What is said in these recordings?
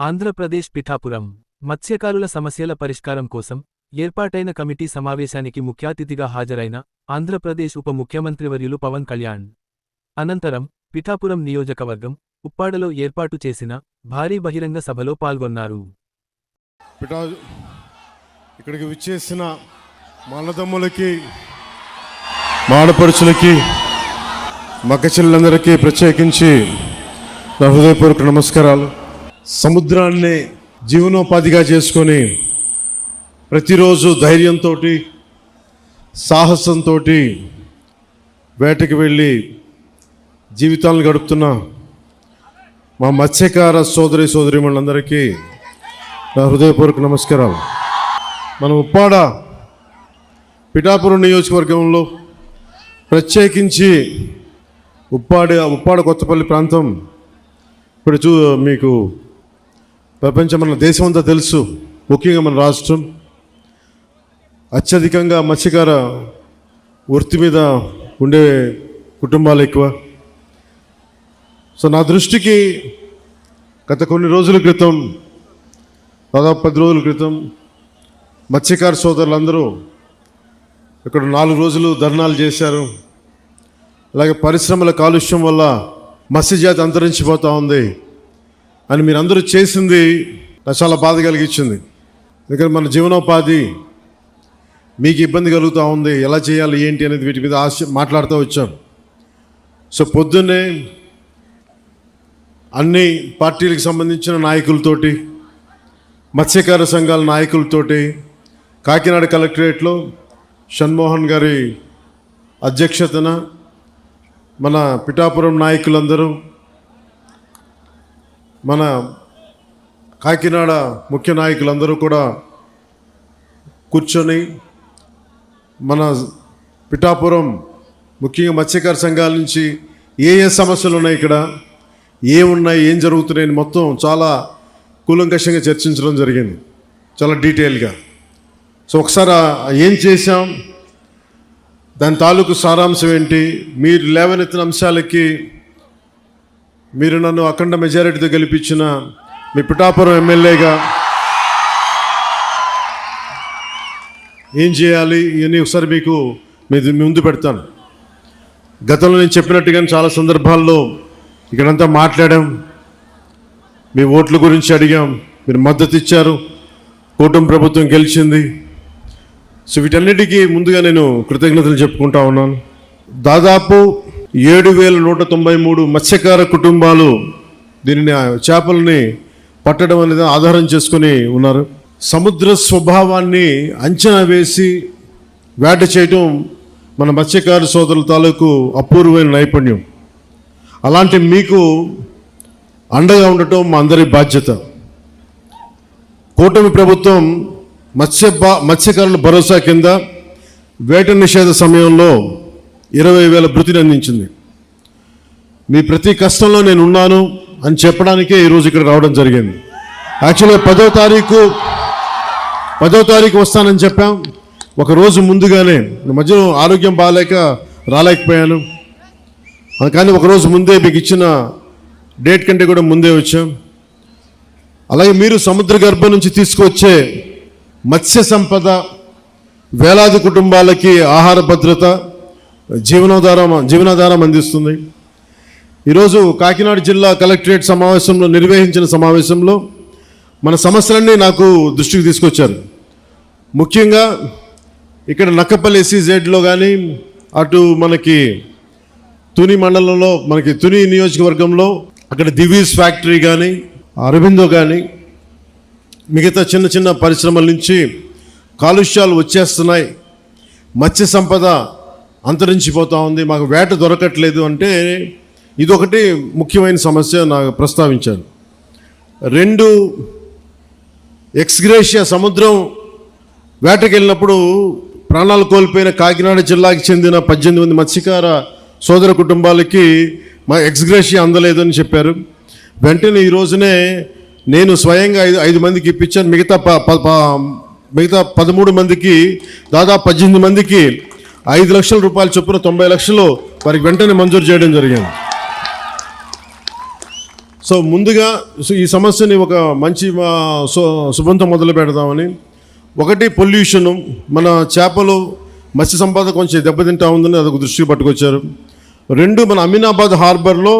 ఆంధ్రప్రదేశ్ పిఠాపురం మత్స్యకారుల సమస్యల పరిష్కారం కోసం ఏర్పాటైన కమిటీ సమావేశానికి ముఖ్యాతిథిగా హాజరైన ఆంధ్రప్రదేశ్ ఉప ముఖ్యమంత్రివర్యులు పవన్ కళ్యాణ్ అనంతరం పిఠాపురం నియోజకవర్గం ఉప్పాడలో ఏర్పాటు చేసిన భారీ బహిరంగ సభలో పాల్గొన్నారు. ఇక్కడికి విచ్చేసిన మానదమ్ములకి మాడపడుచులకి మక్కచెల్లెలందరికీ ప్రత్యేకించి నా హృదయపూర్వక నమస్కారాలు. సముద్రాన్ని జీవనోపాధిగా చేసుకొని ప్రతిరోజు ధైర్యంతో సాహసంతో వేటకి వెళ్ళి జీవితాలను గడుపుతున్న మా మత్స్యకార సోదరీమణులందరికీ నా హృదయపూర్వక నమస్కారాలు. మన ఉప్పాడ పిఠాపురం నియోజకవర్గంలో ప్రత్యేకించి ఉప్పాడ కొత్తపల్లి ప్రాంతం ఇప్పుడు మీకు మన దేశం అంతా తెలుసు. ముఖ్యంగా మన రాష్ట్రం అత్యధికంగా మత్స్యకార వృత్తి మీద ఉండే కుటుంబాలు ఎక్కువ. సో నా దృష్టికి గత కొన్ని రోజుల క్రితం, దాదాపు 10 రోజుల క్రితం మత్స్యకార సోదరులందరూ ఇక్కడ 4 రోజులు ధర్నాలు చేశారు. అలాగే పరిశ్రమల కాలుష్యం వల్ల మత్స్యజాతి అంతరించిపోతూ ఉంది అని మీరందరూ చేసింది నాకు చాలా బాధ కలిగించింది. ఎందుకంటే మన జీవనోపాధి మీకు ఇబ్బంది కలుగుతూ ఉంది, ఎలా చేయాలి ఏంటి అనేది వీటి మీద మాట్లాడుతూ వచ్చాం. సో పొద్దున్నే అన్ని పార్టీలకు సంబంధించిన నాయకులతోటి, మత్స్యకార సంఘాల నాయకులతోటి కాకినాడ కలెక్టరేట్లో షణ్మోహన్ గారి అధ్యక్షతన మన పిఠాపురం నాయకులందరూ, మన కాకినాడ ముఖ్య నాయకులందరూ కూడా కూర్చొని మన పిఠాపురం ముఖ్యంగా మత్స్యకార సంఘాల నుంచి ఏ సమస్యలు ఉన్నాయి, ఇక్కడ ఏమున్నాయి, ఏం జరుగుతున్నాయని మొత్తం చాలా కూలంకషంగా చర్చించడం జరిగింది, చాలా డీటెయిల్గా. సో ఒకసారి ఏం చేశాం, దాని తాలూకు సారాంశం ఏంటి, మీరు లేవనెత్తిన అంశాలకి మీరు నన్ను అఖండ మెజారిటీతో గెలిపించిన మీ పిఠాపురం ఎమ్మెల్యేగా ఏం చేయాలి ఇవన్నీ ఒకసారి మీకు ముందు పెడతాను. గతంలో నేను చెప్పినట్టుగానే చాలా సందర్భాల్లో ఇక్కడంతా మాట్లాడాం, మీ ఓట్ల గురించి అడిగాం, మీరు మద్దతు ఇచ్చారు, కూటమి ప్రభుత్వం గెలిచింది. సో వీటన్నిటికీ ముందుగా నేను కృతజ్ఞతలు చెప్పుకుంటా ఉన్నాను. దాదాపు 7,193 మత్స్యకార కుటుంబాలు దీనిని చేపలని పట్టడం అనేది ఆధారం చేసుకొని ఉన్నారు. సముద్ర స్వభావాన్ని అంచనా వేసి వేట చేయటం మన మత్స్యకార సోదరుల తాలూకు అపూర్వమైన నైపుణ్యం. అలాంటి మీకు అండగా ఉండటం మా అందరి బాధ్యత. కూటమి ప్రభుత్వం మత్స్యకారుల భరోసా కింద వేట నిషేధ సమయంలో 20,000 భృతిని అందించింది. మీ ప్రతి కష్టంలో నేను ఉన్నాను అని చెప్పడానికే ఈరోజు ఇక్కడ రావడం జరిగింది. యాక్చువల్గా 10వ తారీఖు వస్తానని చెప్పాం. ఒకరోజు ముందుగానే, మధ్యలో ఆరోగ్యం బాగాలేక రాలేకపోయాను, కానీ ఒకరోజు ముందే మీకు ఇచ్చిన డేట్ కంటే కూడా ముందే వచ్చాం. అలాగే మీరు సముద్ర గర్భం నుంచి తీసుకొచ్చే మత్స్య సంపద వేలాది కుటుంబాలకి ఆహార భద్రత, జీవనాధారం అందిస్తుంది. ఈరోజు కాకినాడ జిల్లా కలెక్టరేట్ సమావేశంలో నిర్వహించిన సమావేశంలో మన సమస్యలన్నీ నాకు దృష్టికి తీసుకొచ్చారు. ముఖ్యంగా ఇక్కడ నక్కపల్లి SEZలో కానీ, అటు మనకి తుని మండలంలో, మనకి తుని నియోజకవర్గంలో అక్కడ దివీస్ ఫ్యాక్టరీ కానీ, అరబిందో కానీ, మిగతా చిన్న చిన్న పరిశ్రమల నుంచి కాలుష్యాలు వచ్చేస్తున్నాయి, మత్స్య సంపద అంతరించిపోతూ ఉంది, మాకు వేట దొరకట్లేదు అంటే ఇదొకటి ముఖ్యమైన సమస్య నాకు ప్రస్తావించాను. 2, ఎక్స్గ్రేషియా సముద్రం వేటకి వెళ్ళినప్పుడు ప్రాణాలు కోల్పోయిన కాకినాడ జిల్లాకి చెందిన 18 మంది మత్స్యకార సోదర కుటుంబాలకి మా ఎక్స్గ్రేషియా అందలేదని చెప్పారు. వెంటనే ఈ రోజునే నేను స్వయంగా 5 మందికి ఇప్పించాను. మిగతా 13 మందికి, దాదాపు 18 మందికి 5 లక్షల రూపాయల చొప్పున 90 లక్షలు వారికి వెంటనే మంజూరు చేయడం జరిగింది. సో సో ముందుగా ఈ సమస్యని ఒక మంచి శుభంతో మొదలు పెడదామని. ఒకటి పొల్యూషను, మన చేపలు మత్స్య సంపద కొంచెం దెబ్బతింటా ఉందని అదొక దృష్టికి పట్టుకొచ్చారు. రెండు, మన అమీనాబాద్ హార్బర్లో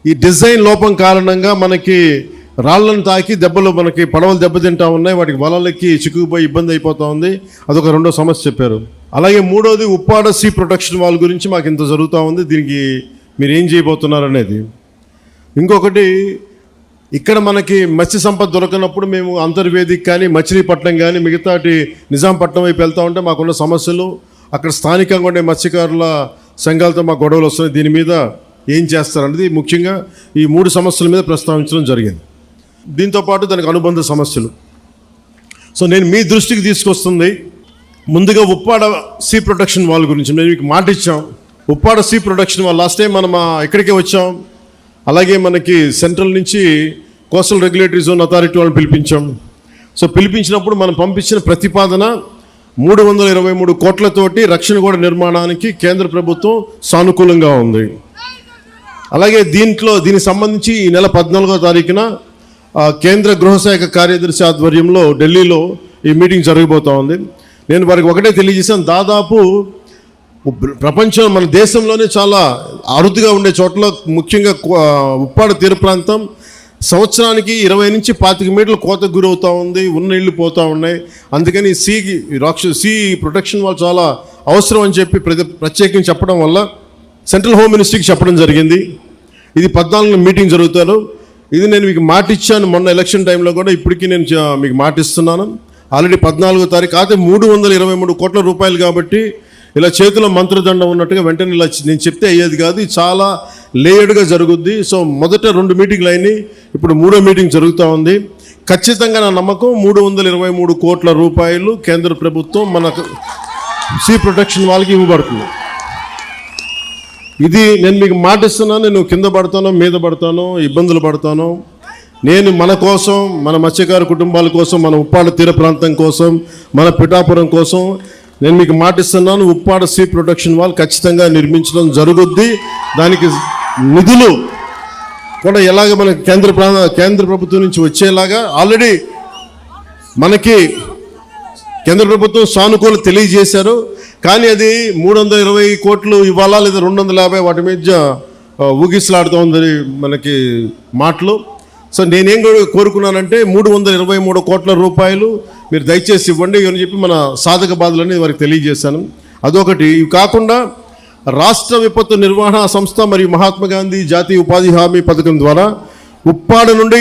ఈ డిజైన్ లోపం కారణంగా మనకి రాళ్ళను తాకి దెబ్బలు మనకి పడవలు దెబ్బతింటా ఉన్నాయి, వాటికి వలలకి చిక్కుకుపోయి ఇబ్బంది అయిపోతూ ఉంది. అదొక రెండో సమస్య చెప్పారు. అలాగే మూడోది ఉప్పాడ సీ ప్రొటెక్షన్ వాల్ గురించి మాకు ఇంత జరుగుతూ ఉంది, దీనికి మీరు ఏం చేయబోతున్నారు అనేది. ఇంకొకటి, ఇక్కడ మనకి మత్స్య సంపద దొరకనప్పుడు మేము అంతర్వేదికి కానీ మచిలీపట్నం కానీ మిగతాటి నిజాంపట్నం వైపు వెళ్తూ ఉంటే మాకున్న సమస్యలు, అక్కడ స్థానికంగా ఉండే మత్స్యకారుల సంఘాలతో మాకు గొడవలు వస్తున్నాయి, దీని మీద ఏం చేస్తారనేది ముఖ్యంగా ఈ 3 సమస్యల మీద ప్రస్తావించడం జరిగింది. దీంతోపాటు దానికి అనుబంధ సమస్యలు. సో నేను మీ దృష్టికి తీసుకొస్తుంది ముందుగా ఉప్పాడ సీ ప్రొటెక్షన్ వాల్ గురించి. మేము మీకు మాట ఇచ్చాం, Uppada sea protection wall last time మనం ఇక్కడికే వచ్చాం. అలాగే మనకి సెంట్రల్ నుంచి కోస్టల్ రెగ్యులేటరీ జోన్ అథారిటీ వాళ్ళని పిలిపించాం. సో పిలిపించినప్పుడు మనం పంపించిన ప్రతిపాదన 323 కోట్లతోటి రక్షణ గోడ నిర్మాణానికి కేంద్ర ప్రభుత్వం సానుకూలంగా ఉంది. అలాగే దీనికి సంబంధించి ఈ నెల 14వ తారీఖున కేంద్ర గృహశాఖ కార్యదర్శి ఆధ్వర్యంలో ఢిల్లీలో ఈ మీటింగ్ జరగబోతూ ఉంది. నేను వారికి ఒకటే తెలియజేశాను, దాదాపు ప్రపంచం మన దేశంలోనే చాలా అరుదుగా ఉండే చోట్ల ముఖ్యంగా ఉప్పాడ తీర ప్రాంతం సంవత్సరానికి 20 నుంచి 25 మీటర్ల కోతకు గురవుతూ ఉంది, ఉన్న ఇళ్ళు పోతూ ఉన్నాయి. అందుకని సీ ప్రొటెక్షన్ వాళ్ళు చాలా అవసరం అని చెప్పి ప్రత్యేకంగా చెప్పడం వల్ల సెంట్రల్ హోమ్ మినిస్ట్రీకి చెప్పడం జరిగింది. ఇది 14 మీటింగ్ జరుగుతారు. ఇది నేను మీకు మాట ఇచ్చాను మొన్న ఎలక్షన్ టైంలో కూడా, ఇప్పటికీ నేను మీకు మాట ఇస్తున్నాను. ఆల్రెడీ 14వ తారీఖు అయితే 323 కోట్ల రూపాయలు కాబట్టి ఇలా చేతిలో మంత్రదండం ఉన్నట్టుగా వెంటనే ఇలా నేను చెప్తే అయ్యేది కాదు, ఇది చాలా లేయర్డ్గా జరుగుద్ది. సో మొదట 2 మీటింగ్లు అయినాయి, ఇప్పుడు 3వ మీటింగ్ జరుగుతూ ఉంది. ఖచ్చితంగా నా నమ్మకం 323 కోట్ల రూపాయలు కేంద్ర ప్రభుత్వం మనకు సీ ప్రొటెక్షన్ వాళ్ళకి ఇవ్వబడుతుంది. ఇది నేను మీకు మాట ఇస్తున్నాను. నేను కింద పడతానో మీద పడతానో ఇబ్బందులు పడతానో, నేను మన కోసం, మన మత్స్యకార కుటుంబాల కోసం, మన ఉప్పాడ తీర ప్రాంతం కోసం, మన పిఠాపురం కోసం నేను మీకు మాట ఇస్తున్నాను. ఉప్పాడ సీ ప్రొటెక్షన్ వాల్ ఖచ్చితంగా నిర్మించడం జరుగుద్ది. దానికి నిధులు కూడా ఎలాగ మన కేంద్ర ప్రభుత్వం నుంచి వచ్చేలాగా ఆల్రెడీ మనకి కేంద్ర ప్రభుత్వం సానుకూల తెలియజేశారు. కానీ అది 320 కోట్లు ఇవ్వాలా లేదా 250, వాటి మీద ఊగిసలాడుతూ ఉంది మనకి మాటలు. సో నేనేం కోరుకున్నానంటే 323 కోట్ల రూపాయలు మీరు దయచేసి ఇవ్వండి అని చెప్పి మన సాధక బాధలని వారికి తెలియజేశాను. అదొకటి. ఇవి కాకుండా రాష్ట్ర విపత్తు నిర్వహణ సంస్థ మరియు మహాత్మా గాంధీ జాతీయ ఉపాధి హామీ పథకం ద్వారా ఉప్పాడ నుండి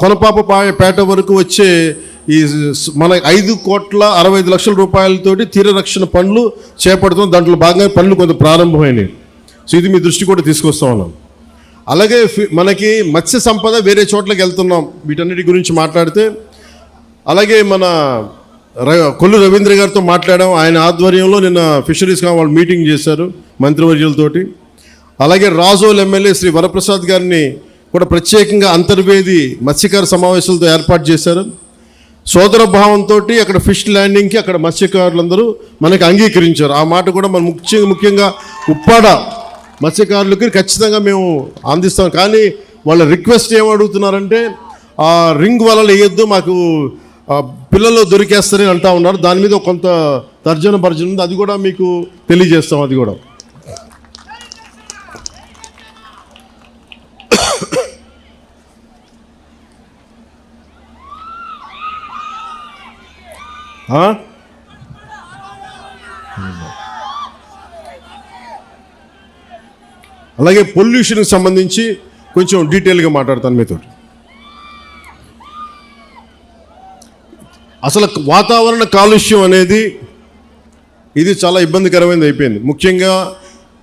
కొనపాపపేట వరకు వచ్చే ఈ మన 5,65,00,000 రూపాయలతోటి తీర రక్షణ పనులు చేపడుతున్నాం. దాంట్లో భాగంగా పనులు కొంత ప్రారంభమైనవి. సో ఇది మీ దృష్టి కూడా తీసుకొస్తా ఉన్నాం. అలాగే మనకి మత్స్య సంపద వేరే చోట్లకి వెళ్తున్నాం, వీటన్నిటి గురించి మాట్లాడితే. అలాగే మన కొల్లు రవీంద్ర గారితో మాట్లాడాం, ఆయన ఆధ్వర్యంలో నిన్న ఫిషరీస్ వాళ్ళు మీటింగ్ చేశారు మంత్రివర్యులతోటి. అలాగే రాజోల్ ఎమ్మెల్యే శ్రీ వరప్రసాద్ గారిని కూడా ప్రత్యేకంగా అంతర్వేది మత్స్యకార సమావేశాలతో ఏర్పాటు చేశారు. సోదర భావంతో అక్కడ ఫిష్ ల్యాండింగ్కి అక్కడ మత్స్యకారులందరూ మనకి అంగీకరించారు. ఆ మాట కూడా మనం ముఖ్యంగా ఉప్పాడ మత్స్యకారులకి ఖచ్చితంగా మేము అందిస్తాం. కానీ వాళ్ళ రిక్వెస్ట్ ఏమడుగుతున్నారంటే ఆ రింగ్ వలలు వేయొద్దు, మాకు పిల్లలు దొరికేస్తారని అంటా ఉన్నారు. దాని మీద కొంత తర్జన భర్జన ఉంది, అది కూడా మీకు తెలియజేస్తాం. అది కూడా అలాగే పొల్యూషన్కి సంబంధించి కొంచెం డీటెయిల్గా మాట్లాడతాను మీతో. అసలు వాతావరణ కాలుష్యం అనేది ఇది చాలా ఇబ్బందికరమైనది అయిపోయింది. ముఖ్యంగా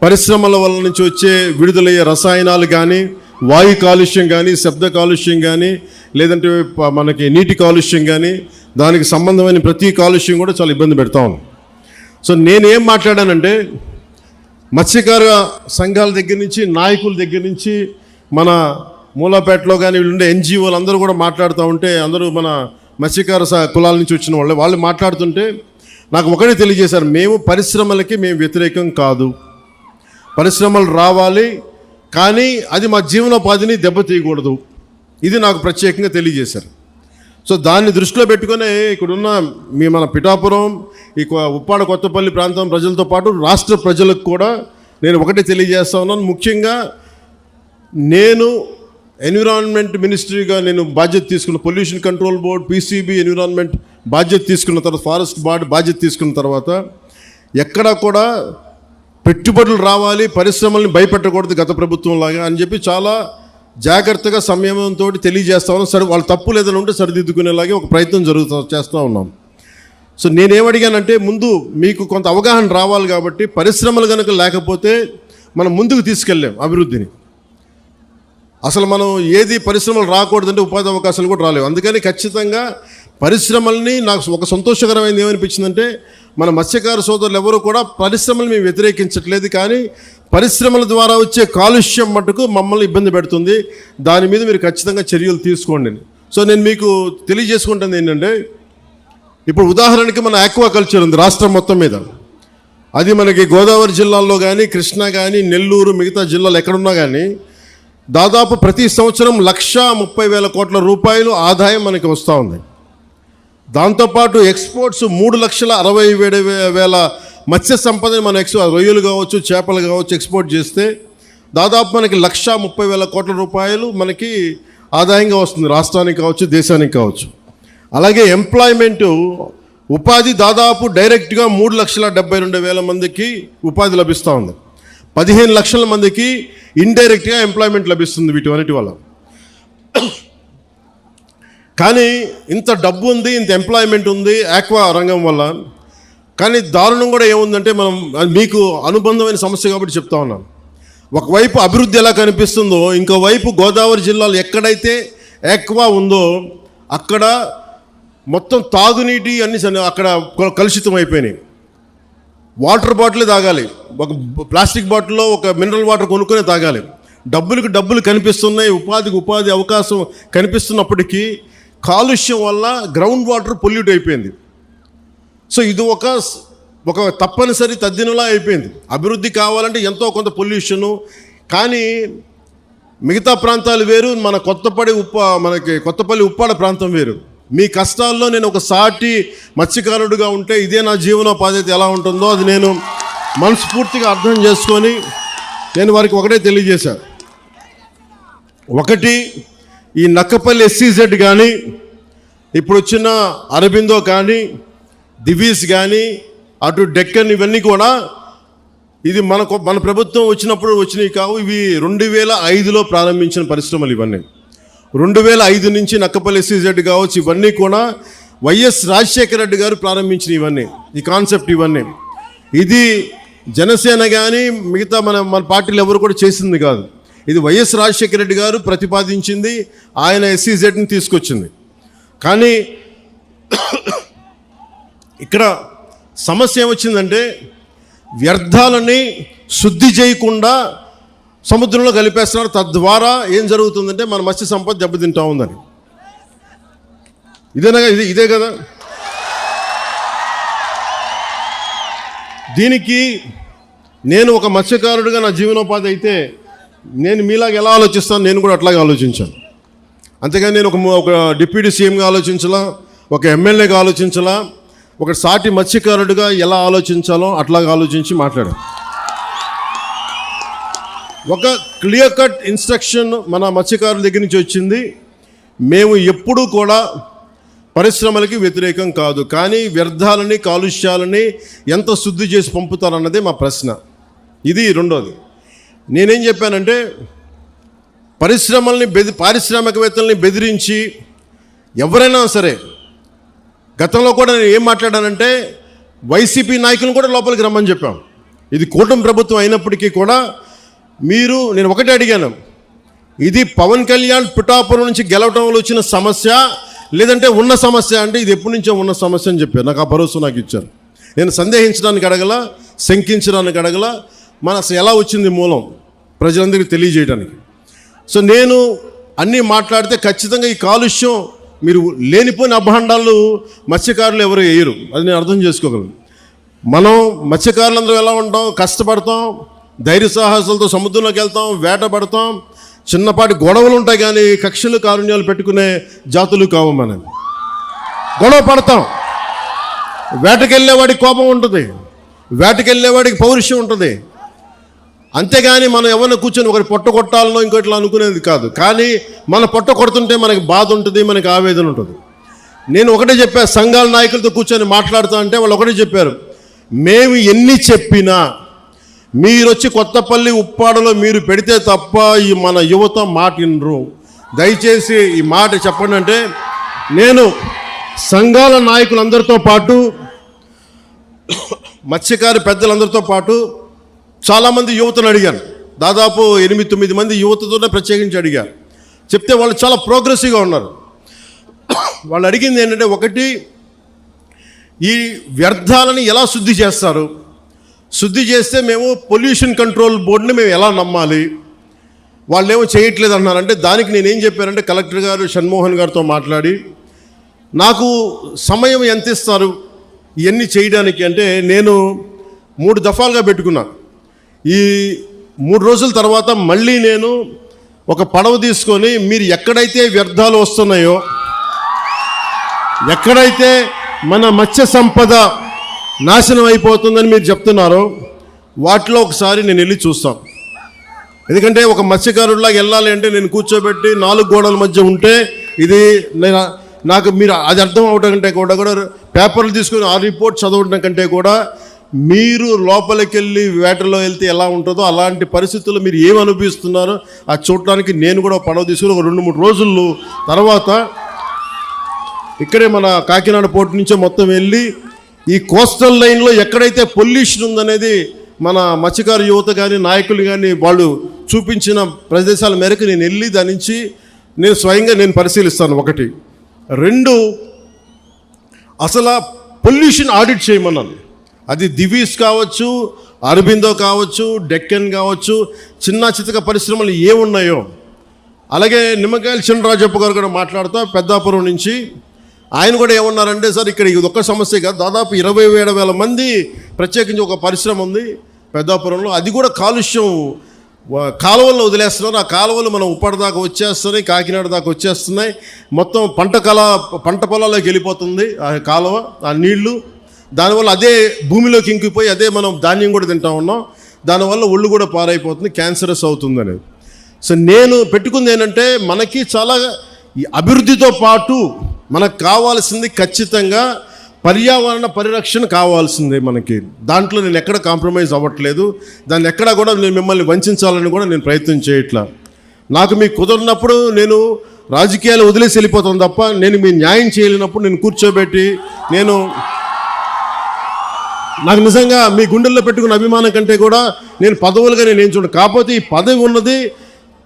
పరిశ్రమల వల్ల నుంచి వచ్చే విడుదలయ్యే రసాయనాలు కానీ, వాయు కాలుష్యం కానీ, శబ్ద కాలుష్యం కానీ, లేదంటే మనకి నీటి కాలుష్యం కానీ, దానికి సంబంధమైన ప్రతి కాలుష్యం కూడా చాలా ఇబ్బంది పెడతా ఉన్నాం. సో నేనేం మాట్లాడానంటే మత్స్యకార సంఘాల దగ్గర నుంచి, నాయకుల దగ్గర నుంచి, మన మూలాపేటలో కానీ వీళ్ళుండే ఎన్జిఓలు అందరూ కూడా మాట్లాడుతూ ఉంటే, అందరూ మన మత్స్యకార కులాల నుంచి వచ్చిన వాళ్ళు మాట్లాడుతుంటే నాకు ఒకటే తెలియజేశారు, మేము పరిశ్రమలకి మేము వ్యతిరేకం కాదు, పరిశ్రమలు రావాలి, కానీ అది మా జీవనోపాధిని దెబ్బతీయకూడదు. ఇది నాకు ప్రత్యేకంగా తెలియజేశారు. సో దాన్ని దృష్టిలో పెట్టుకునే ఇక్కడున్న మన పిఠాపురం, ఈ ఉప్పాడ కొత్తపల్లి ప్రాంతం ప్రజలతో పాటు రాష్ట్ర ప్రజలకు కూడా నేను ఒకటే తెలియజేస్తా ఉన్నాను. ముఖ్యంగా నేను ఎన్విరాన్మెంట్ మినిస్ట్రీగా నేను బాధ్యత తీసుకున్న, pollution control board, PCB, environment బాధ్యత తీసుకున్న తర్వాత, ఫారెస్ట్ బార్డ్ బాధ్యత తీసుకున్న తర్వాత ఎక్కడా కూడా పెట్టుబడులు రావాలి, పరిశ్రమల్ని భయపెట్టకూడదు గత ప్రభుత్వం లాగా అని చెప్పి చాలా జాగ్రత్తగా సంయమనంతో తెలియజేస్తా ఉన్నాం. వాళ్ళ తప్పు లేదని ఉంటే సరిదిద్దుకునేలాగే ఒక ప్రయత్నం చేస్తూ ఉన్నాం. సో నేనేమడిగానంటే, ముందు మీకు కొంత అవగాహన రావాలి కాబట్టి పరిశ్రమలు కనుక లేకపోతే మనం ముందుకు తీసుకెళ్ళాం అభివృద్ధిని. అసలు మనం ఏది పరిశ్రమలు రాకూడదంటే ఉపాధి అవకాశాలు కూడా రాలేవు. అందుకని ఖచ్చితంగా పరిశ్రమల్ని, నాకు ఒక సంతోషకరమైనది ఏమనిపించిందంటే, మన మత్స్యకార సోదరులు ఎవరు కూడా పరిశ్రమలు మేము వ్యతిరేకించట్లేదు, కానీ పరిశ్రమల ద్వారా వచ్చే కాలుష్యం మటుకు మమ్మల్ని ఇబ్బంది పెడుతుంది, దాని మీద మీరు ఖచ్చితంగా చర్యలు తీసుకోండి. సో నేను మీకు తెలియజేసుకుంటుంది ఏంటంటే, ఇప్పుడు ఉదాహరణకి మన ఆక్వాకల్చర్ ఉంది రాష్ట్రం మొత్తం మీద. అది మనకి గోదావరి జిల్లాల్లో కానీ, కృష్ణా కానీ, నెల్లూరు, మిగతా జిల్లాలు ఎక్కడున్నా కానీ దాదాపు ప్రతి సంవత్సరం 1,30,000 కోట్ల రూపాయలు ఆదాయం మనకి వస్తూ ఉంది. దాంతోపాటు ఎక్స్పోర్ట్స్ 3,67,000 మత్స్య సంపదని మనం రొయ్యలు కావచ్చు, చేపలు కావచ్చు ఎక్స్పోర్ట్ చేస్తే దాదాపు మనకి 1,30,000 కోట్ల రూపాయలు మనకి ఆదాయంగా వస్తుంది, రాష్ట్రానికి కావచ్చు, దేశానికి కావచ్చు. అలాగే ఎంప్లాయ్మెంట్, ఉపాధి దాదాపు డైరెక్ట్గా 3,72,000 మందికి ఉపాధి లభిస్తూ ఉంది. 15 లక్షల మందికి ఇండైరెక్ట్గా ఎంప్లాయ్మెంట్ లభిస్తుంది వీటి వల్ల. కానీ ఇంత డబ్బు ఉంది, ఇంత ఎంప్లాయ్మెంట్ ఉంది ఆక్వా రంగం వల్ల. కానీ దారుణం కూడా ఏముందంటే, మనం మీకు అనుబంధమైన సమస్య కాబట్టి చెప్తా ఉన్నాం. ఒకవైపు అభివృద్ధి ఎలా కనిపిస్తుందో, ఇంకోవైపు గోదావరి జిల్లాలో ఎక్కడైతే ఆక్వా ఉందో అక్కడ మొత్తం తాగునీటి అన్ని అక్కడ కలుషితం అయిపోయినాయి. వాటర్ బాటిల్ తాగాలి, ఒక ప్లాస్టిక్ బాటిల్లో ఒక మినరల్ వాటర్ కొనుక్కొని తాగాలి. డబ్బులు కనిపిస్తున్నాయి, ఉపాధికి ఉపాధి అవకాశం కనిపిస్తున్నప్పటికీ కాలుష్యం వల్ల గ్రౌండ్ వాటర్ పొల్యూట్ అయిపోయింది. సో ఇది ఒక తప్పనిసరి తద్దినలా అయిపోయింది. అభివృద్ధి కావాలంటే ఎంతో కొంత పొల్యూషను, కానీ మిగతా ప్రాంతాలు వేరు, మనకి కొత్తపల్లి ఉప్పాడ ప్రాంతం వేరు. మీ కష్టాల్లో నేను ఒక సాటి మత్స్యకారుడిగా ఉంటే ఇదే నా జీవనోపాధి ఎలా ఉంటుందో అది నేను మనస్ఫూర్తిగా అర్థం చేసుకొని నేను వారికి ఒకటే తెలియజేశాను. ఒకటి, ఈ నక్కపల్లి SEZ కానీ, ఇప్పుడు వచ్చిన అరబిందో కానీ, దివీస్ కానీ, అటు డెక్కన్, ఇవన్నీ కూడా ఇది మన ప్రభుత్వం వచ్చినప్పుడు వచ్చినవి కావు. ఇవి 2005లో ప్రారంభించిన పరిశ్రమలు. ఇవన్నీ 2005 నుంచి నక్కపల్లి SEZ కావచ్చు, ఇవన్నీ కూడా వైఎస్ రాజశేఖర రెడ్డి గారు ప్రారంభించిన ఇవన్నీ, ఈ కాన్సెప్ట్ ఇవన్నీ. ఇది జనసేన కానీ మిగతా మన పార్టీలు ఎవరు కూడా చేసింది కాదు. ఇది వైఎస్ రాజశేఖర రెడ్డి గారు ప్రతిపాదించింది, ఆయన SEZని తీసుకొచ్చింది. కానీ ఇక్కడ సమస్య ఏమొచ్చిందంటే, వ్యర్థాలని శుద్ధి చేయకుండా సముద్రంలో కలిపేస్తున్నారు. తద్వారా ఏం జరుగుతుందంటే మన మత్స్య సంపద దెబ్బతింటా ఉందని. ఇదే కదా. దీనికి నేను ఒక మత్స్యకారుడిగా నా జీవనోపాధి అయితే నేను మీలాగా ఎలా ఆలోచిస్తాను, నేను కూడా అట్లాగే ఆలోచించాను. అంతేగాని నేను ఒక డిప్యూటీ సీఎంగా ఆలోచించాలా, ఒక ఎమ్మెల్యేగా ఆలోచించాలా, ఒక సాటి మత్స్యకారుడిగా ఎలా ఆలోచించాలో అట్లాగా ఆలోచించి మాట్లాడాను. ఒక క్లియర్ కట్ ఇన్స్ట్రక్షన్ మన మత్స్యకారుల దగ్గర నుంచి వచ్చింది. మేము ఎప్పుడూ కూడా పరిశ్రమలకి వ్యతిరేకం కాదు, కానీ వ్యర్థాలని, కాలుష్యాలని ఎంత శుద్ధి చేసి పంపుతారన్నదే మా ప్రశ్న. ఇది రెండోది. నేనేం చెప్పానంటే, పారిశ్రామికవేత్తల్ని బెదిరించి ఎవరైనా సరే, గతంలో కూడా నేను ఏం మాట్లాడానంటే, వైసీపీ నాయకులను కూడా లోపలికి రమ్మని చెప్పాం. ఇది కూటమి ప్రభుత్వం అయినప్పటికీ కూడా నేను ఒకటే అడిగాను, ఇది పవన్ కళ్యాణ్ పిఠాపురం నుంచి గెలవటంలో వచ్చిన సమస్య లేదంటే ఉన్న సమస్య అంటే ఇది ఎప్పటి నుంచో ఉన్న సమస్య అని చెప్పారు. నాకు ఆ భరోసా నాకు ఇచ్చారు. నేను సందేహించడానికి అడగల, శంకించడానికి అడగల, అసలు ఎలా వచ్చింది మూలం ప్రజలందరికీ తెలియజేయడానికి. సో నేను అన్నీ మాట్లాడితే ఖచ్చితంగా ఈ కాలుష్యం మీరు లేనిపోయిన అభాండాలు మత్స్యకారులు ఎవరు వేయరు, అది నేను అర్థం చేసుకోగలను. మనం మత్స్యకారులందరూ ఎలా ఉంటాం, కష్టపడతాం, ధైర్య సాహసాలతో సముద్రంలోకి వెళ్తాం, వేటపడతాం. చిన్నపాటి గొడవలు ఉంటాయి కానీ కక్షలు కారుణ్యాలు పెట్టుకునే జాతులు కావు మనం. గొడవ పడతాం. వేటకెళ్ళేవాడికి కోపం ఉంటుంది, వేటకెళ్ళేవాడికి పౌరుషం ఉంటుంది. అంతేగాని మనం ఎవరిని కూర్చొని ఒకటి పొట్ట కొట్టాలనో ఇంకోట్లా అనుకునేది కాదు. కానీ మన పొట్ట కొడుతుంటే మనకి బాధ ఉంటుంది, మనకి ఆవేదన ఉంటుంది. నేను ఒకటే చెప్పా, సంఘాల నాయకులతో కూర్చొని మాట్లాడుతా అంటే వాళ్ళు ఒకటే చెప్పారు, మేము ఎన్ని చెప్పినా మీరు వచ్చి కొత్తపల్లి ఉప్పాడలో మీరు పెడితే తప్ప ఈ మన యువత మాట వినరు. దయచేసి ఈ మాట చెప్పండి అంటే, నేను సంఘాల నాయకులందరితో పాటు మత్స్యకారి పెద్దలందరితో పాటు చాలామంది యువతను అడిగాను. దాదాపు 8-9 మంది యువతతోనే ప్రత్యేకించి అడిగారు. చెప్తే వాళ్ళు చాలా ప్రోగ్రెసివ్గా ఉన్నారు. వాళ్ళు అడిగింది ఏంటంటే, ఒకటి, ఈ వ్యర్థాలని ఎలా శుద్ధి చేస్తారు, శుద్ధి చేస్తే మేము పొల్యూషన్ కంట్రోల్ బోర్డుని మేము ఎలా నమ్మాలి, వాళ్ళు ఏమో చేయట్లేదు అన్నారంటే, దానికి నేనేం చెప్పానంటే కలెక్టర్ గారు షణ్మోహన్ గారితో మాట్లాడి, నాకు సమయం ఎంత ఇస్తారు ఇవన్నీ చేయడానికి అంటే, నేను 3 దఫాలుగా పెట్టుకున్నాను. ఈ 3 రోజుల తర్వాత మళ్ళీ నేను ఒక పడవ తీసుకొని మీరు ఎక్కడైతే వ్యర్థాలు వస్తున్నాయో, ఎక్కడైతే మన మత్స్య సంపద నాశనం అయిపోతుందని మీరు చెప్తున్నారో వాటిలో ఒకసారి నేను వెళ్ళి చూస్తాం. ఎందుకంటే ఒక మత్స్యకారుడిలాగా వెళ్ళాలి అంటే నేను కూర్చోబెట్టి 4 గోడల మధ్య ఉంటే ఇది నాకు మీరు అది అర్థం అవడం కంటే కూడా పేపర్లు తీసుకొని ఆ రిపోర్ట్ చదవడం కంటే కూడా మీరు లోపలికి వెళ్ళి వేటలో వెళ్తే ఎలా ఉంటుందో అలాంటి పరిస్థితుల్లో మీరు ఏమి అనిపిస్తున్నారో అది చూడటానికి నేను కూడా పడవ తీసుకుని ఒక 2-3 రోజులు తర్వాత ఇక్కడే మన కాకినాడ పోర్టు నుంచే మొత్తం వెళ్ళి ఈ కోస్టల్ లైన్లో ఎక్కడైతే పొల్యూషన్ ఉందనేది మన మత్స్యకారు యువత కానీ నాయకులు కానీ వాళ్ళు చూపించిన ప్రదేశాల మేరకు నేను వెళ్ళి దాని నుంచి నేను స్వయంగా నేను పరిశీలిస్తాను. 1, 2, అసలు పొల్యూషన్ ఆడిట్ చేయమన్నాను. అది దివీస్ కావచ్చు, అరబిందో కావచ్చు, డెక్కన్ కావచ్చు, చిన్న చితక పరిశ్రమలు ఏమున్నాయో. అలాగే నిమ్మకాయల చినరాజప్ప గారు కూడా మాట్లాడుతూ పెద్దాపురం నుంచి ఆయన కూడా ఏమన్నారంటే, సార్ ఇక్కడ ఇది ఒక్క సమస్య కాదు, దాదాపు 27,000 మంది ప్రత్యేకించి ఒక పరిశ్రమ ఉంది పెద్దాపురంలో. అది కూడా కాలుష్యం కాలువల్లో వదిలేస్తున్నారు. ఆ కాలువలు మనం ఉప్పాడ దాకా వచ్చేస్తున్నాయి, కాకినాడ దాకా వచ్చేస్తున్నాయి. మొత్తం పంట పొలాల్లోకి వెళ్ళిపోతుంది ఆ కాలువ, ఆ నీళ్లు. దానివల్ల అదే భూమిలోకి ఇంకిపోయి అదే మనం ధాన్యం కూడా తింటా ఉన్నాం. దానివల్ల ఒళ్ళు కూడా పారైపోతుంది, క్యాన్సరస్ అవుతుంది అనేది. సో నేను పెట్టుకుంది ఏంటంటే, మనకి చాలా ఈ అభివృద్ధితో పాటు మనకు కావాల్సింది ఖచ్చితంగా పర్యావరణ పరిరక్షణ కావాల్సిందే మనకి. దాంట్లో నేను ఎక్కడ కాంప్రమైజ్ అవ్వట్లేదు. దాన్ని ఎక్కడా కూడా నేను మిమ్మల్ని వంచాలని కూడా నేను ప్రయత్నం చేయట్లా. నాకు మీకు కుదరినప్పుడు నేను రాజకీయాలు వదిలేసి వెళ్ళిపోతాను తప్ప నేను మీ న్యాయం చేయలేనప్పుడు నేను కూర్చోబెట్టి నాకు నిజంగా మీ గుండెల్లో పెట్టుకున్న అభిమానం కంటే కూడా నేను పదవులుగా నేను ఏం చూడను. కాకపోతే ఈ పదవి ఉన్నది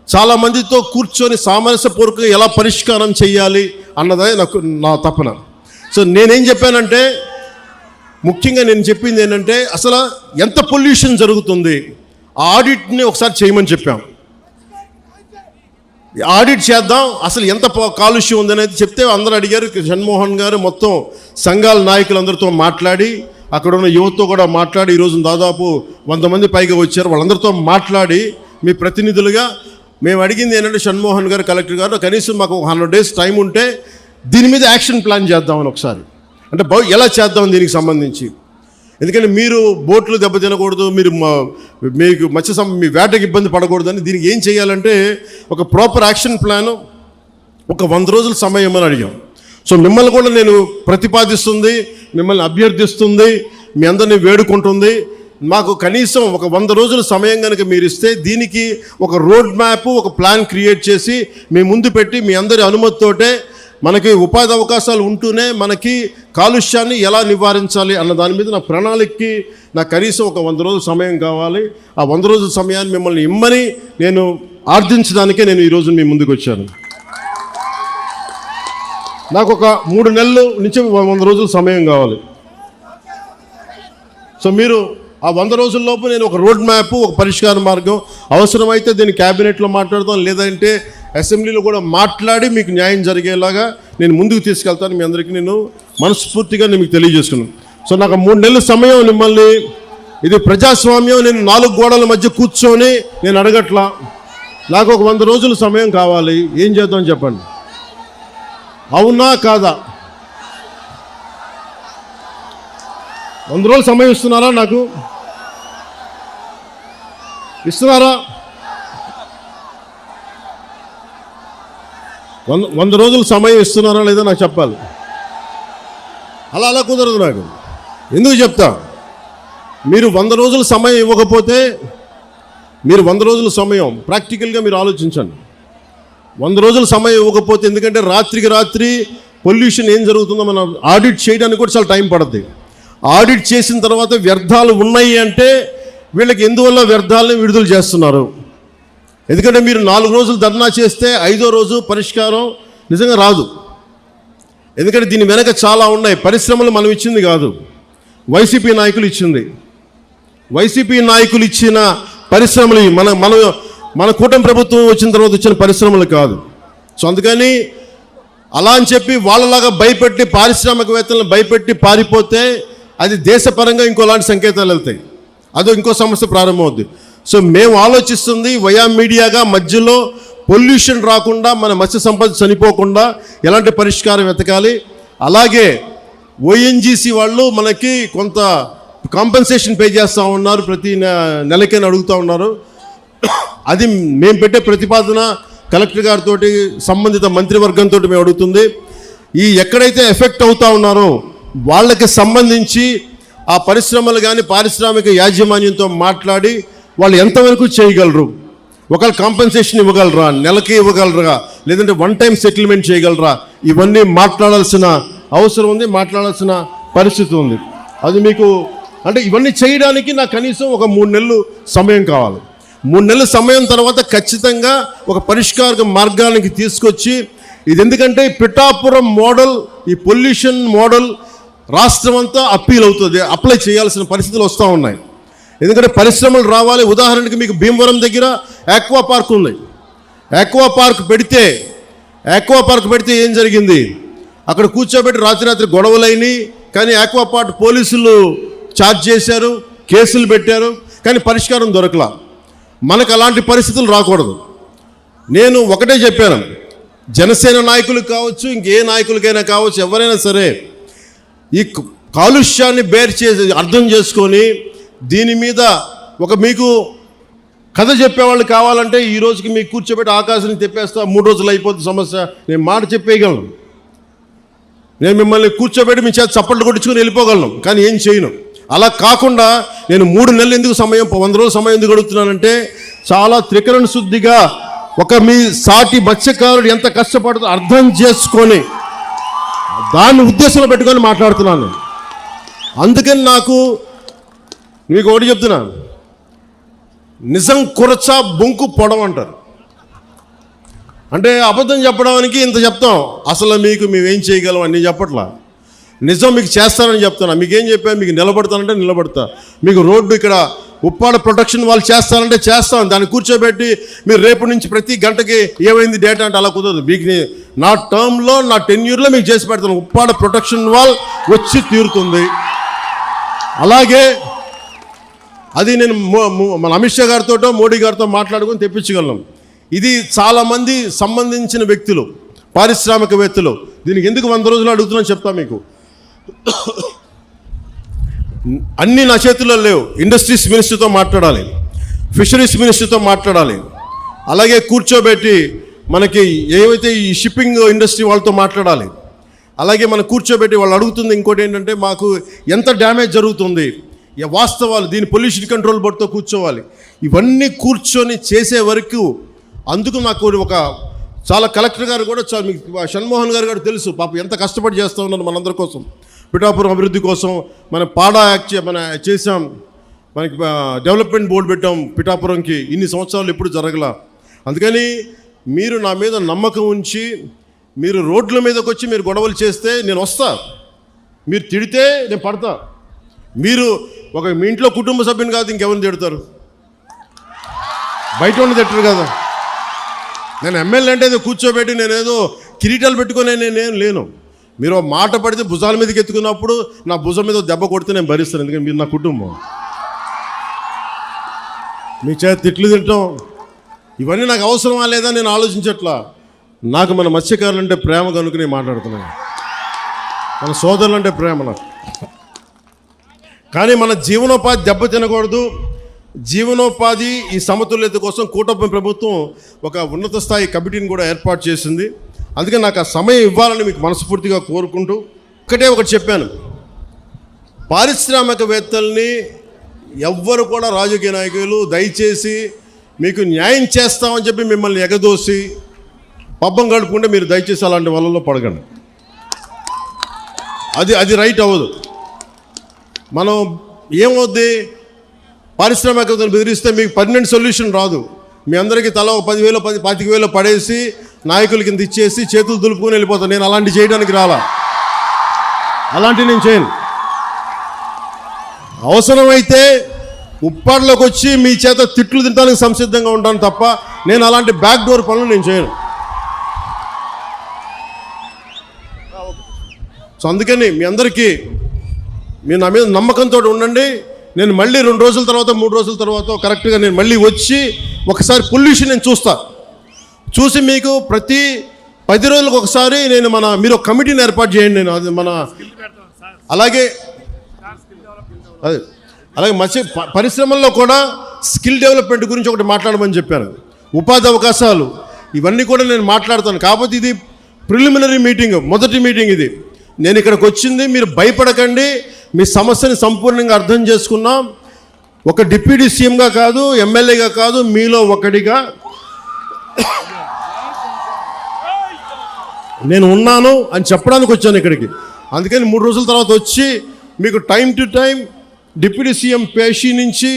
చాలామందితో కూర్చొని సామరస్యపూర్వకంగా ఎలా పరిష్కారం చేయాలి అన్నదే నా తపన. సో నేనేం చెప్పానంటే, ముఖ్యంగా నేను చెప్పింది ఏంటంటే, అసలు ఎంత పొల్యూషన్ జరుగుతుంది ఆ ఆడిట్ని ఒకసారి చేయమని చెప్పాం. ఆడిట్ చేద్దాం, అసలు ఎంత కాలుష్యం ఉందనేది చెప్తే అందరూ అడిగారు. షణ్మోహన్ గారు మొత్తం సంఘాల నాయకులందరితో మాట్లాడి, అక్కడ ఉన్న యువతతో కూడా మాట్లాడి, ఈరోజు దాదాపు 100 మంది పైగా వచ్చారు. వాళ్ళందరితో మాట్లాడి మీ ప్రతినిధులుగా మేము అడిగింది ఏంటంటే, షణ్మోహన్ గారు కలెక్టర్ గారు కనీసం మాకు 100 days టైం ఉంటే దీని మీద యాక్షన్ ప్లాన్ చేద్దామని ఒకసారి, అంటే ఎలా చేద్దాం దీనికి సంబంధించి. ఎందుకంటే మీరు బోట్లు దెబ్బతినకూడదు, మీకు మీ వేటకి ఇబ్బంది పడకూడదని దీనికి ఏం చేయాలంటే ఒక ప్రాపర్ యాక్షన్ ప్లాను, ఒక 100 రోజుల సమయం అని అడిగాం. సో మిమ్మల్ని కూడా నేను ప్రతిపాదిస్తుంది, మిమ్మల్ని అభ్యర్థిస్తుంది, మీ అందరినీ వేడుకుంటుంది. మాకు కనీసం ఒక 100 రోజుల సమయం కనుక మీరు ఇస్తే దీనికి ఒక రోడ్ మ్యాప్, ఒక ప్లాన్ క్రియేట్ చేసి మీ ముందు పెట్టి మీ అందరి అనుమతితోటే మనకి ఉపాధి అవకాశాలు ఉంటూనే మనకి కాలుష్యాన్ని ఎలా నివారించాలి అన్న దాని మీద నా ప్రణాళికకి నాకు కనీసం ఒక 100 రోజుల సమయం కావాలి. ఆ 100 రోజుల సమయాన్ని మిమ్మల్ని ఇమ్మని నేను ఆర్థించడానికే నేను ఈరోజు మీ ముందుకు వచ్చాను. నాకు ఒక 3 నెలల నుంచి 100 రోజుల సమయం కావాలి. సో మీరు ఆ 100 రోజుల్లోపు నేను ఒక రోడ్ మ్యాప్, ఒక పరిష్కార మార్గం, అవసరమైతే దీన్ని క్యాబినెట్లో మాట్లాడతాం, లేదంటే అసెంబ్లీలో కూడా మాట్లాడి మీకు న్యాయం జరిగేలాగా నేను ముందుకు తీసుకెళ్తాను. మీ అందరికీ నేను మనస్ఫూర్తిగా మీకు తెలియజేసుకున్నాను. సో నాకు 3 నెలల సమయం మిమ్మల్ని ఇది ప్రజాస్వామ్యం. నేను 4 గోడల మధ్య కూర్చొని నేను అడగట్లా. నాకు ఒక 100 రోజులు సమయం కావాలి. ఏం చేద్దాం చెప్పండి, అవునా కాదా? 100 రోజులు సమయం ఇస్తున్నారా? నాకు ఇస్తున్నారా? 100 రోజులు సమయం ఇస్తున్నారా లేదా నాకు చెప్పాలి. అలా కుదరదు నాకు. ఎందుకు చెప్తా, మీరు 100 రోజులు సమయం ఇవ్వకపోతే, మీరు 100 రోజుల సమయం ప్రాక్టికల్గా మీరు ఆలోచించండి. 100 రోజుల సమయం ఇవ్వకపోతే, ఎందుకంటే రాత్రికి రాత్రి పొల్యూషన్ ఏం జరుగుతుందో మనం ఆడిట్ చేయడానికి కూడా చాలా టైం పడుతుంది. ఆడిట్ చేసిన తర్వాత వ్యర్థాలు ఉన్నాయి అంటే వీళ్ళకి ఎందువల్ల వ్యర్థాలను విడుదల చేస్తున్నారు. ఎందుకంటే మీరు 4 రోజులు ధర్నా చేస్తే 5వ రోజు పరిష్కారం నిజంగా రాదు. ఎందుకంటే దీని వెనక చాలా ఉన్నాయి. పరిశ్రమలు మనం ఇచ్చింది కాదు, వైసీపీ నాయకులు ఇచ్చింది. వైసీపీ నాయకులు ఇచ్చిన పరిశ్రమలు మన కూటమి ప్రభుత్వం వచ్చిన తర్వాత వచ్చిన పరిశ్రమలు కాదు. సో అందుకని అలా అని చెప్పి వాళ్ళలాగా భయపెట్టి పారిశ్రామికవేత్తలను భయపెట్టి పారిపోతే అది దేశపరంగా ఇంకోలాంటి సంకేతాలు వెళ్తాయి. అదో ఇంకో సమస్య ప్రారంభమవుద్ది. సో మేము ఆలోచిస్తుంది వయా మీడియాగా మధ్యలో పొల్యూషన్ రాకుండా, మన మత్స్య సంపద చనిపోకుండా ఎలాంటి పరిష్కారం వెతకాలి. అలాగే ఓఎన్జీసీ వాళ్ళు మనకి కొంత కాంపెన్సేషన్ పే చేస్తూ ఉన్నారు, ప్రతి నెలకైనా అడుగుతూ ఉన్నారు. అది మేము పెట్టే ప్రతిపాదన కలెక్టర్ గారితో సంబంధిత మంత్రివర్గంతో మేము అడుగుతుంది. ఈ ఎక్కడైతే ఎఫెక్ట్ అవుతూ ఉన్నారో వాళ్ళకి సంబంధించి ఆ పరిశ్రమలు కానీ పారిశ్రామిక యాజమాన్యంతో మాట్లాడి వాళ్ళు ఎంతవరకు చేయగలరు, ఒకవేళ కాంపెన్సేషన్ ఇవ్వగలరా, నెలకి ఇవ్వగలరా, లేదంటే 1 టైం సెటిల్మెంట్ చేయగలరా, ఇవన్నీ మాట్లాడాల్సిన అవసరం ఉంది, మాట్లాడాల్సిన పరిస్థితి ఉంది. అది మీకు అంటే ఇవన్నీ చేయడానికి నాకు కనీసం ఒక 3 నెలలు సమయం కావాలి. 3 నెలల సమయం తర్వాత ఖచ్చితంగా ఒక పరిష్కార మార్గానికి తీసుకొచ్చి, ఇది ఎందుకంటే పిఠాపురం మోడల్, ఈ పొల్యూషన్ మోడల్ రాష్ట్రం అంతా అప్పీల్ అవుతుంది, అప్లై చేయాల్సిన పరిస్థితులు వస్తూ ఉన్నాయి. ఎందుకంటే పరిశ్రమలు రావాలి. ఉదాహరణకి మీకు భీమవరం దగ్గర ఆక్వా పార్క్ ఉంది. ఆక్వా పార్క్ పెడితే ఏం జరిగింది, అక్కడ కూర్చోబెట్టి రాత్రి గొడవలైనవి. కానీ ఆక్వా పార్క్ పోలీసులు ఛార్జ్ చేశారు, కేసులు పెట్టారు, కానీ పరిష్కారం దొరకలా. మనకు అలాంటి పరిస్థితులు రాకూడదు. నేను ఒకటే చెప్పాను, జనసేన నాయకులకు కావచ్చు, ఇంకే నాయకులకైనా కావచ్చు, ఎవరైనా సరే ఈ కాలుష్యాన్ని అర్థం చేసుకొని దీని మీద ఒక మీకు కథ చెప్పేవాళ్ళు కావాలంటే ఈ రోజుకి మీకు కూర్చోబెట్టి ఆకాశాన్ని తెప్పేస్తా, 3 రోజులు అయిపోతుంది సమస్య. నేను మాట చెప్పేయగలను, నేను మిమ్మల్ని కూర్చోబెట్టి మీ చేత చప్పట్లు కొట్టించుకొని వెళ్ళిపోగలను, కానీ ఏం చేయను. అలా కాకుండా నేను 3 నెలలు ఎందుకు సమయం, 100 రోజుల సమయం ఎందుకు అడుగుతున్నానంటే, చాలా త్రికరణ శుద్ధిగా ఒక మీ సాటి మత్స్యకారుడు ఎంత కష్టపడుతుందో అర్థం చేసుకొని దాన్ని ఉద్దేశంలో పెట్టుకొని మాట్లాడుతున్నాను. అందుకని నాకు మీకు ఒకటి చెప్తున్నాను, నిజం కురచ బొంకు పొడవ అంటారు. అంటే అబద్ధం చెప్పడానికి ఇంత చెప్తాం, అసలు మేమేం చేయగలం అని చెప్పట్లా. నిజం మీకు చేస్తానని చెప్తున్నా. మీకేం చెప్పాను, మీకు నిలబడతానంటే నిలబడతా. మీకు రోడ్డు ఇక్కడ ఉప్పాడ ప్రొటెక్షన్ వాళ్ళు చేస్తానంటే చేస్తాను. దాన్ని కూర్చోబెట్టి మీరు రేపు నుంచి ప్రతి గంటకి ఏమైంది డేటా అంటే అలా కుదరదు. మీకు నా టర్మ్లో, నా టెన్యూర్లో మీకు చేసి పెడతాను. ఉప్పాడ ప్రొటెక్షన్ వాల్ వచ్చి తీరుతుంది. అలాగే అది నేను మన అమిత్ షా గారితో, మోడీ గారితో మాట్లాడుకొని తెప్పించగలను. ఇది చాలామంది సంబంధించిన వ్యక్తులు, పారిశ్రామికవేత్తలు. దీనికి ఎందుకు 100 రోజులు అడుగుతున్నాను చెప్తా మీకు. అన్నీ నా చేతుల్లో లేవు. ఇండస్ట్రీస్ మినిస్టర్తో మాట్లాడాలి, ఫిషరీస్ మినిస్టర్తో మాట్లాడాలి, అలాగే కూర్చోబెట్టి మనకి ఏవైతే ఈ షిప్పింగ్ ఇండస్ట్రీ వాళ్ళతో మాట్లాడాలి. అలాగే మనం కూర్చోబెట్టి వాళ్ళు అడుగుతుంది ఇంకోటి ఏంటంటే, మాకు ఎంత డ్యామేజ్ జరుగుతుంది, వాస్తవాలు, దీని పొల్యూషన్ కంట్రోల్ బోర్డుతో కూర్చోవాలి. ఇవన్నీ కూర్చొని చేసే వరకు అందుకు నాకు ఒక చాలా కలెక్టర్ గారు కూడా మీకు షణ్మోహన్ గారు తెలుసు, పాపం ఎంత కష్టపడి చేస్తూ ఉన్నారు మనందరి కోసం, పిఠాపురం అభివృద్ధి కోసం. మన పాడా యాక్ట్ మన చేసాం, మనకి డెవలప్మెంట్ బోర్డు పెట్టాం పిఠాపురంకి. ఇన్ని సంవత్సరాలు ఎప్పుడు జరగల. అందుకని మీరు నా మీద నమ్మకం ఉంచి మీరు రోడ్ల మీదకి వచ్చి మీరు గొడవలు చేస్తే నేను వస్తా, మీరు తిడితే నేను పడతా. మీరు మీ ఇంట్లో కుటుంబ సభ్యుని కాదు ఇంకెవరిని తిడతారు, బయట ఉండి తిట్టరు కదా. నేను ఎమ్మెల్యే అంటే కూర్చోబెట్టి నేనేదో కిరీటాలు పెట్టుకునే నేనేం లేను. మీరు మాట పడితే భుజాల మీదకి ఎత్తుకున్నప్పుడు నా భుజం మీద దెబ్బ కొడితే నేను భరిస్తాను, ఎందుకంటే మీరు నా కుటుంబం. మీ చేత తిట్లు తింటాం ఇవన్నీ నాకు అవసరమా లేదా నేను ఆలోచించట్లా. నాకు మన మత్స్యకారులు అంటే ప్రేమ కనుక నేను మాట్లాడుతున్నాను. మన సోదరులు అంటే ప్రేమ నాకు. కానీ మన జీవనోపాధి దెబ్బతినకూడదు. జీవనోపాధి ఈ సమతుల్యత కోసం కూటమి ప్రభుత్వం ఒక ఉన్నత స్థాయి కమిటీని కూడా ఏర్పాటు చేసింది. అందుకే నాకు ఆ సమయం ఇవ్వాలని మీకు మనస్ఫూర్తిగా కోరుకుంటూ ఒకటి చెప్పాను. పారిశ్రామికవేత్తల్ని ఎవ్వరు కూడా రాజకీయ నాయకులు దయచేసి మీకు న్యాయం చేస్తామని చెప్పి మిమ్మల్ని ఎగదోసి పబ్బం గడుపుకుంటే మీరు దయచేసి అలాంటి వలలో పడకండి. అది రైట్ అవ్వదు. మనం ఏమవుద్ది, పారిశ్రామికవేత్తలు బెదిరిస్తే మీకు పర్మనెంట్ సొల్యూషన్ రాదు. మీ అందరికీ తల ఒక 10,000 25,000 పడేసి నాయకుల కింద ఇచ్చేసి చేతులు దులుపుకొని వెళ్ళిపోతాను. నేను అలాంటివి చేయడానికి రాలా. అలాంటివి నేను చేయను. అవసరమైతే ఉప్పాడులోకి వచ్చి మీ చేత తిట్లు తినడానికి సంసిద్ధంగా ఉంటాను తప్ప నేను అలాంటి బ్యాక్ డోర్ పనులు నేను చేయను. సో అందుకని మీ అందరికీ మీరు నా మీద నమ్మకంతో ఉండండి. నేను మళ్ళీ 2 రోజుల తర్వాత 3 రోజుల తర్వాత కరెక్ట్గా నేను మళ్ళీ వచ్చి ఒకసారి పొల్యూషన్ నేను చూసి మీకు ప్రతి 10 రోజులకు ఒకసారి నేను మీరు ఒక కమిటీని ఏర్పాటు చేయండి. నేను అది అలాగే మత్స్య పరిశ్రమల్లో కూడా స్కిల్ డెవలప్మెంట్ గురించి ఒకటి మాట్లాడమని చెప్పాను. ఉపాధి అవకాశాలు ఇవన్నీ కూడా నేను మాట్లాడతాను. కాకపోతే ఇది ప్రిలిమినరీ మీటింగ్, మొదటి మీటింగ్ ఇది. నేను ఇక్కడికి వచ్చింది, మీరు భయపడకండి. మీ సమస్యని సంపూర్ణంగా అర్థం చేసుకున్నాం. ఒక డిప్యూటీ సీఎంగా కాదు, ఎమ్మెల్యేగా కాదు, మీలో ఒకటిగా నేను ఉన్నాను అని చెప్పడానికి వచ్చాను ఇక్కడికి. అందుకని 3 రోజుల తర్వాత వచ్చి మీకు time to time deputy CM పేషీ నుంచి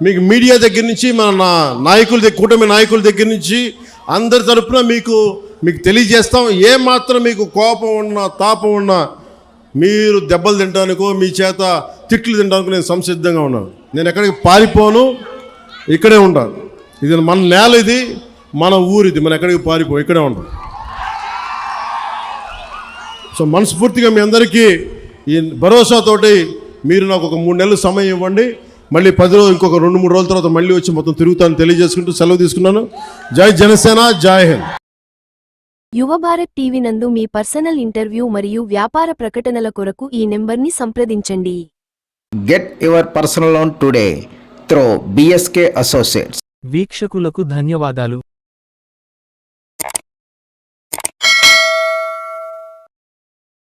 మీకు మీడియా దగ్గర నుంచి మన నాయకుల కూటమి నాయకుల దగ్గర నుంచి అందరి తరపున మీకు తెలియజేస్తాం. ఏమాత్రం మీకు కోపం ఉన్నా తాపం ఉన్నా మీరు దెబ్బలు తినడానికో మీ చేత తిట్లు తినడానికి నేను సంసిద్ధంగా ఉన్నాను. నేను ఎక్కడికి పారిపోను, ఇక్కడే ఉంటాను. ఇది మన నేల, ఇది మన ఊరిది, మనం ఎక్కడికి పారిపో, ఇక్కడే ఉంటాం. సో మనస్ఫూర్తిగా మీ అందరికీ ఈ భరోసాతోటి మీరు నాకు ఒక 3 నెలలు సమయం ఇవ్వండి. మళ్ళీ 10 రోజులు ఇంకొక 2-3 రోజుల తర్వాత మళ్ళీ వచ్చి మొత్తం తిరుగుతాను తెలియజేసుకుంటూ సెలవు తీసుకున్నాను. జై జనసేన, జై హింద్. యువభారత్ టీవీ నందు మీ పర్సనల్ ఇంటర్వ్యూ మరియు వ్యాపార ప్రకటనల కొరకు ఈ నెంబర్ని సంప్రదించండి. Get your personal loan today through BSK Associates. వీక్షకులకు ధన్యవాదాలు.